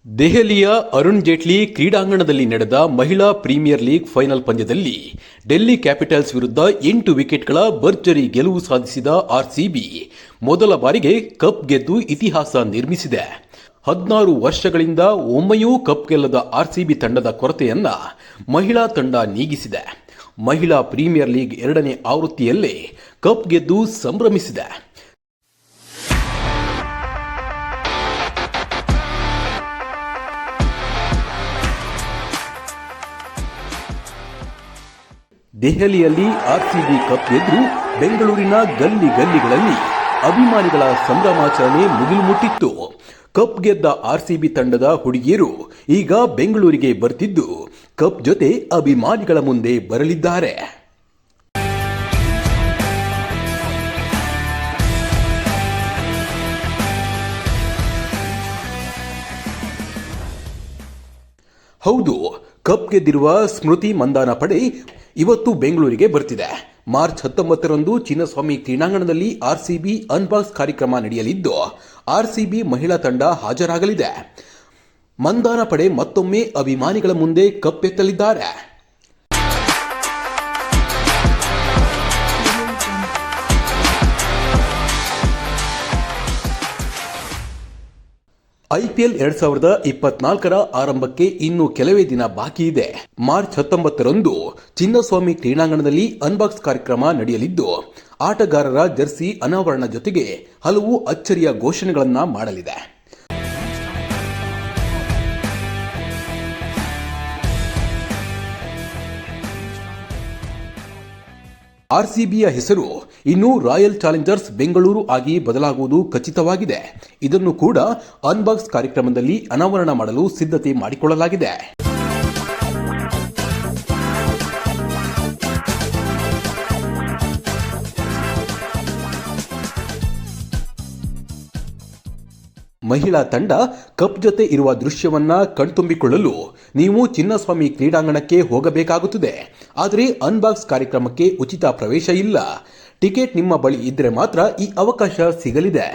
ದೆಹಲಿಯ ಅರುಣ್ ಜೇಟ್ಲಿ ಕ್ರೀಡಾಂಗಣದಲ್ಲಿ ನಡೆದ ಮಹಿಳಾ ಪ್ರೀಮಿಯರ್ ಲೀಗ್ ಫೈನಲ್ ಪಂದ್ಯದಲ್ಲಿ ಡೆಲ್ಲಿ ಕ್ಯಾಪಿಟಲ್ಸ್ ವಿರುದ್ಧ 8 ವಿಕೆಟ್ಗಳ ಭರ್ಜರಿ ಗೆಲುವು ಸಾಧಿಸಿದ ಆರ್ಸಿಬಿ ಮೊದಲ ಬಾರಿಗೆ ಕಪ್ ಗೆದ್ದು ಇತಿಹಾಸ ನಿರ್ಮಿಸಿದೆ. 16 ವರ್ಷಗಳಿಂದ ಒಮ್ಮೆಯೂ ಕಪ್ ಗೆಲ್ಲದ ಆರ್ಸಿಬಿ ತಂಡದ ಕೊರತೆಯನ್ನ ಮಹಿಳಾ ತಂಡ ನೀಗಿಸಿದೆ. ಮಹಿಳಾ ಪ್ರೀಮಿಯರ್ ಲೀಗ್ 2ನೇ ಆವೃತ್ತಿಯಲ್ಲೇ ಕಪ್ ಗೆದ್ದು ಸಂಭ್ರಮಿಸಿದೆ. ದೆಹಲಿಯಲ್ಲಿ ಆರ್ಸಿಬಿ ಕಪ್ ಗೆದ್ದು ಬೆಂಗಳೂರಿನ ಗಲ್ಲಿಗಳಲ್ಲಿ ಅಭಿಮಾನಿಗಳ ಸಂಭ್ರಮಾಚರಣೆ ಮುಗಿಲು ಮುಟ್ಟಿತ್ತು. ಕಪ್ ಗೆದ್ದ ಆರ್ಸಿಬಿ ತಂಡದ ಹುಡುಗಿಯರು ಈಗ ಬೆಂಗಳೂರಿಗೆ ಬರ್ತಿದ್ದು ಕಪ್ ಜೊತೆ ಅಭಿಮಾನಿಗಳ ಮುಂದೆ ಬರಲಿದ್ದಾರೆ. ಹೌದು, ಕಪ್ ಗೆದ್ದಿರುವ ಸ್ಮೃತಿ ಮಂದಾನ ಪಡೆ ಇವತ್ತು ಬೆಂಗಳೂರಿಗೆ ಬರ್ತಿದೆ. ಮಾರ್ಚ್ 19ರಂದು ಚಿನ್ನಸ್ವಾಮಿ ಕ್ರೀಡಾಂಗಣದಲ್ಲಿ ಆರ್ಸಿಬಿ ಅನ್ಬಾಕ್ಸ್ ಕಾರ್ಯಕ್ರಮ ನಡೆಯಲಿದ್ದು ಆರ್ಸಿಬಿ ಮಹಿಳಾ ತಂಡ ಹಾಜರಾಗಲಿದೆ. ಮಂದಾನ ಪಡೆ ಮತ್ತೊಮ್ಮೆ ಅಭಿಮಾನಿಗಳ ಮುಂದೆ ಕಪ್ ಎತ್ತಲಿದ್ದಾರೆ. ಐಪಿಎಲ್ 2024ರ ಆರಂಭಕ್ಕೆ ಇನ್ನು ಕೆಲವೇ ದಿನ ಬಾಕಿ ಇದೆ. ಮಾರ್ಚ್ 19ರಂದು ಚಿನ್ನಸ್ವಾಮಿ ಕ್ರೀಡಾಂಗಣದಲ್ಲಿ ಅನ್ಬಾಕ್ಸ್ ಕಾರ್ಯಕ್ರಮ ನಡೆಯಲಿದ್ದು ಆಟಗಾರರ ಜರ್ಸಿ ಅನಾವರಣ ಜೊತೆಗೆ ಹಲವು ಅಚ್ಚರಿಯ ಘೋಷಣೆಗಳನ್ನ ಮಾಡಲಿದೆ. ಆರ್ಸಿಬಿಯ ಹೆಸರು ಇನ್ನು ರಾಯಲ್ ಚಾಲೆಂಜರ್ಸ್ ಬೆಂಗಳೂರು ಆಗಿ ಬದಲಾಗುವುದು ಖಚಿತವಾಗಿದೆ. ಇದನ್ನು ಕೂಡ ಅನ್ಬಾಕ್ಸ್ ಕಾರ್ಯಕ್ರಮದಲ್ಲಿ ಅನಾವರಣ ಮಾಡಲು ಸಿದ್ಧತೆ ಮಾಡಿಕೊಳ್ಳಲಾಗಿದೆ. ಮಹಿಳಾ ತಂಡ ಕಪ್ ಜೊತೆ ಇರುವ ದೃಶ್ಯವನ್ನ ಕಣ್ತುಂಬಿಕೊಳ್ಳಲು ನೀವು ಚಿನ್ನಸ್ವಾಮಿ ಕ್ರೀಡಾಂಗಣಕ್ಕೆ ಹೋಗಬೇಕಾಗುತ್ತದೆ. ಆದರೆ ಅನ್ಬಾಕ್ಸ್ ಕಾರ್ಯಕ್ರಮಕ್ಕೆ ಉಚಿತ ಪ್ರವೇಶ ಇಲ್ಲ. ಟಿಕೆಟ್ ನಿಮ್ಮ ಬಳಿ ಇದ್ದರೆ ಮಾತ್ರ ಈ ಅವಕಾಶ ಸಿಗಲಿದೆ.